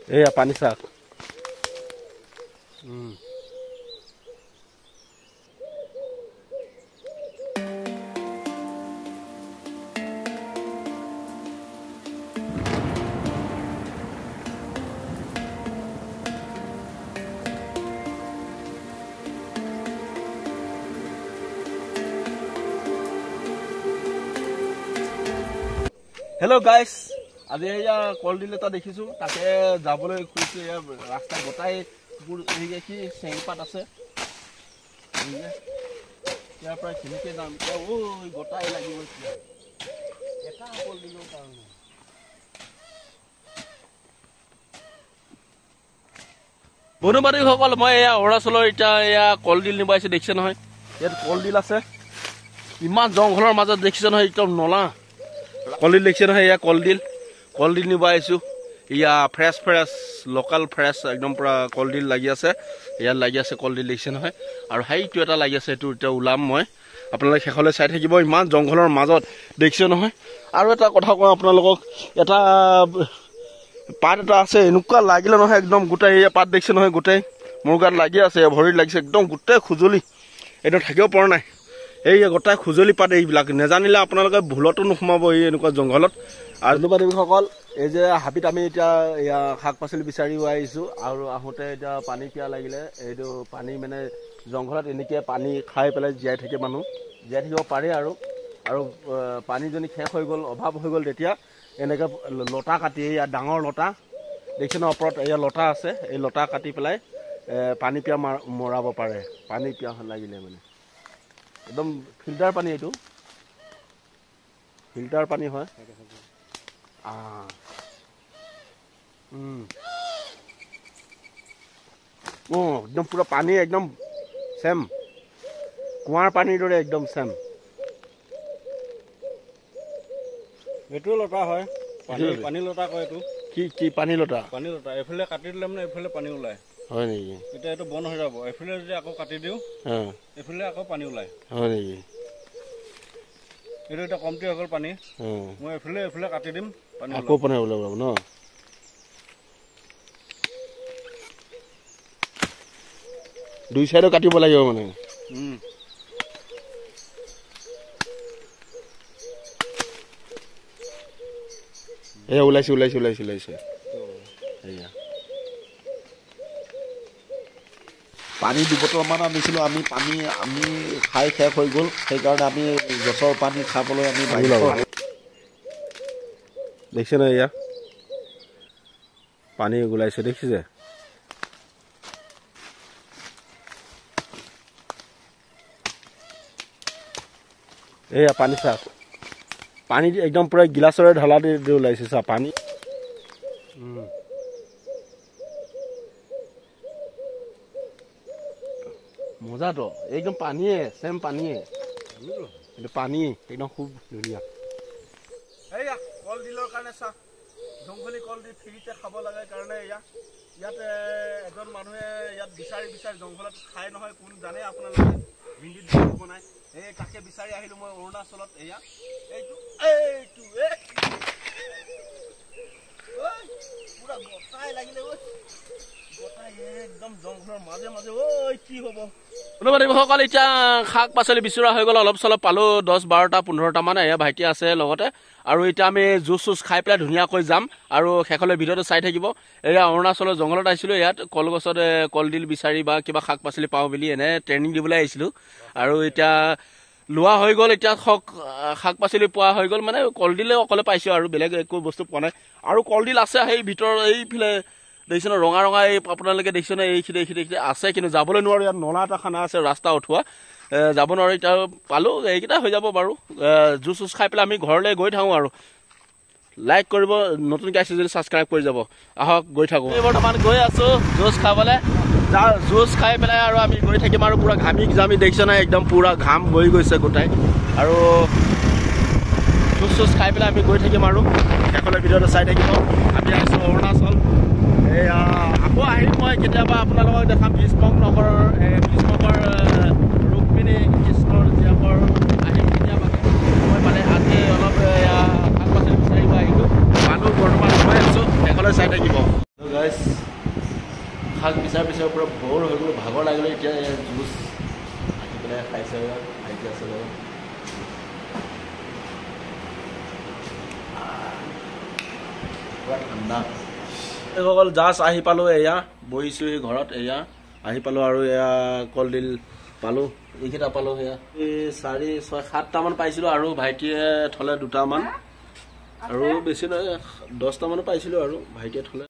এয়া পানী শাক হেল্ল' গাইজ আজি এয়া কলডিল এটা দেখিছোঁ তাকে যাবলৈ খুজিছোঁ এয়া ৰাস্তা গোটাই কি চেংপাত আছে ইয়াৰ পৰা কেনেকৈ যাম এতিয়া ঐ গোটাই লাগিব এটা কলডিলৰ কাৰণে বন্ধু বান্ধৱীসকল মই এয়া অৰুণাচলৰ এতিয়া এয়া কলডিল নিব আহিছোঁ দেখিছে নহয় ইয়াত কলডিল আছে ইমান জংঘলৰ মাজত দেখিছে নহয় একদম নলা কলডিল দেখিছে নহয় এয়া কলডিল নিব আহিছোঁ ইয়া ফ্ৰেছ লোকেল ফ্ৰেছ একদম পূৰা কলডিল লাগি আছে ইয়াত লাগি আছে কলডিল দেখিছে নহয় আৰু সেইটো এটা লাগি আছে সেইটো এতিয়া ওলাম মই আপোনালোকে শেষলৈ চাই থাকিব ইমান জংঘলৰ মাজত দেখিছে নহয় আৰু এটা কথা কওঁ আপোনালোকক এটা পাত এটা আছে এনেকুৱা লাগিলে নহয় একদম গোটেই এয়া পাত দেখিছে নহয় গোটেই মোৰ গাত লাগি আছে ভৰিত লাগিছে একদম গোটেই খুজলি একদম থাকিব পৰা নাই এই গোটাই খুজলি পাত এইবিলাক নেজানিলে আপোনালোকে ভুলতো নোসোমাব এই এনেকুৱা জংঘলত আৰু বন্ধুবান্ধৱীসকল এই যে হাবিত আমি এতিয়া এয়া শাক পাচলি বিচাৰি আহিছোঁ আৰু আহোঁতে এতিয়া পানী পিয়া লাগিলে এইটো পানী মানে জংঘলত এনেকৈ পানী খাই পেলাই জীয়াই থাকে মানুহ জীয়াই থাকিব পাৰে আৰু পানী যদি শেষ হৈ গ'ল অভাৱ হৈ গ'ল তেতিয়া এনেকৈ লতা কাটি এয়া ডাঙৰ লতা দেখিছে ন ওপৰত এয়া লতা আছে এই লতা কাটি পেলাই পানী পিয়া মৰাব পাৰে পানী পিয়া লাগিলে মানে একদম ফিল্টাৰ পানী এইটো ফিল্টাৰ পানী হয় একদম পুৰা পানী একদম চেম কুঁৱাৰ পানীৰ দৰে একদম চেম এইটোও লতা হয় পানী লতা কয় এইটো কি পানী লতা এইফালে কাটি দিলে মানে এইফালে পানী ওলায় হয় নেকি এতিয়া এইটো বন্ধ হৈ যাব এইফালে যদি আকৌ কাটি দিওঁ এইফালে আকৌ পানী ওলায় হয় নেকি এইটো এতিয়া কমটি হৈ গ'ল পানী মই এইফালে কাটি দিম পানী আকৌ পানী ওলাব ন দুই চাইডো কাটিব লাগিব মানে এয়া ওলাইছে এয়া পানী 2 বটলমান আনিছিলোঁ আমি খাই শেষ হৈ গ'ল সেইকাৰণে আমি গছৰ পানী খাবলৈ আমি দেখিছে নহয় এয়া পানী ওলাইছে দেখিছে এয়া পানী চাহ পানী একদম পুৰা গিলাচৰে ঢলা দি ওলাইছে চাহ পানী মজাটো একদম পানীয়ে চেম পানীয়ে পানী একদম খুব ধুনীয়া এয়া কলডিলৰ কাৰণে চাহ জংঘলী কলডিল ফ্ৰীতে খাব লাগে কাৰণে ইয়াত এজন মানুহে ইয়াত বিচাৰি জংঘলত খাই নহয় কোন জানে আপোনালোকে ভিন্দিত বনাই এই তাকে বিচাৰি আহিলোঁ মই অৰুণাচলত এয়া পুৰা গোটাই লাগিলে একদম জংঘলৰ মাজে কি হ'ব বন্ধুবান্ধৱীসকল এতিয়া শাক পাচলি বিচৰা হৈ গ'ল অলপ চলপ পালোঁ 10-12টা 15টা মান এয়া ভাইটি আছে লগতে আৰু এতিয়া আমি জুচ খাই পেলাই ধুনীয়াকৈ যাম আৰু শেষলৈ ভিডিঅ'টো চাই থাকিব এয়া অৰুণাচলৰ জংঘলত আহিছিলোঁ ইয়াত কলগছত কলডিল বিচাৰি বা কিবা শাক পাচলি পাওঁ বুলি এনে ট্ৰেইনিং দিবলৈ আহিছিলোঁ আৰু এতিয়া লোৱা হৈ গ'ল এতিয়া শাক পাচলি পোৱা হৈ গ'ল মানে কলডিলে অকলে পাইছোঁ আৰু বেলেগ একো বস্তু পোৱা নাই আৰু কলডিল আছে সেই ভিতৰৰ এইফালে দেখিছে ন ৰঙা এই আপোনালোকে দেখিছে ন এইখিনি আছে কিন্তু যাবলৈ নোৱাৰোঁ ইয়াত নলা এটা খানা আছে ৰাস্তা উঠোৱা যাব নোৱাৰোঁ এতিয়া পালোঁ এইকেইটা হৈ যাব বাৰু জুচ খাই পেলাই আমি ঘৰলৈ গৈ থাকোঁ আৰু লাইক কৰিব নতুনকৈ আহিছে যদি ছাবস্ক্ৰাইব কৰি যাব আহক গৈ থাকোঁ বৰ্তমান গৈ আছোঁ জুচ খাবলৈ জুচ খাই পেলাই আৰু আমি গৈ থাকিম আৰু পুৰা ঘামি দেখিছে নাই একদম পুৰা ঘাম বৈ গৈছে গোটাই আৰু জুচ খাই পেলাই আমি গৈ থাকিম আৰু শেষলৈ ভিডিঅ'টো চাই থাকিব আমি আহিছোঁ অৰুণাচল এয়া আকৌ আহিম মই কেতিয়াবা আপোনালোকক দেখাম ভীষ্মকৰ ৰুক্মিণী কৃষ্ণৰ জীয়েকৰ আহিম কেতিয়াবাকৈ মই মানে আজি অলপ শাক পাচলি বিচাৰিব আহিলোঁ মানুহ বৰ্তমান গৈ আছোঁ শেষলৈ চাই থাকিব গাইজ পুৰা বৰ হৈ গ'ল, ভাগৰ লাগিলে। এতিয়া জুচ আহি পেলাই খাইছে ভাইটি আছে লগত। পুৰা ঠাণ্ডা। এইসকল জাষ্ট আহি পালোঁ, এয়া বহিছোঁহি ঘৰত। এয়া আহি পালোঁ আৰু এয়া কলডিল পালোঁ, এইকেইটা পালোঁ। সেয়া এই 4, 6, 7টামান পাইছিলোঁ আৰু ভাইটিয়ে থ'লে 2টামান, আৰু বেছি নহয় 10টামানো পাইছিলোঁ আৰু ভাইটিয়ে থ'লে।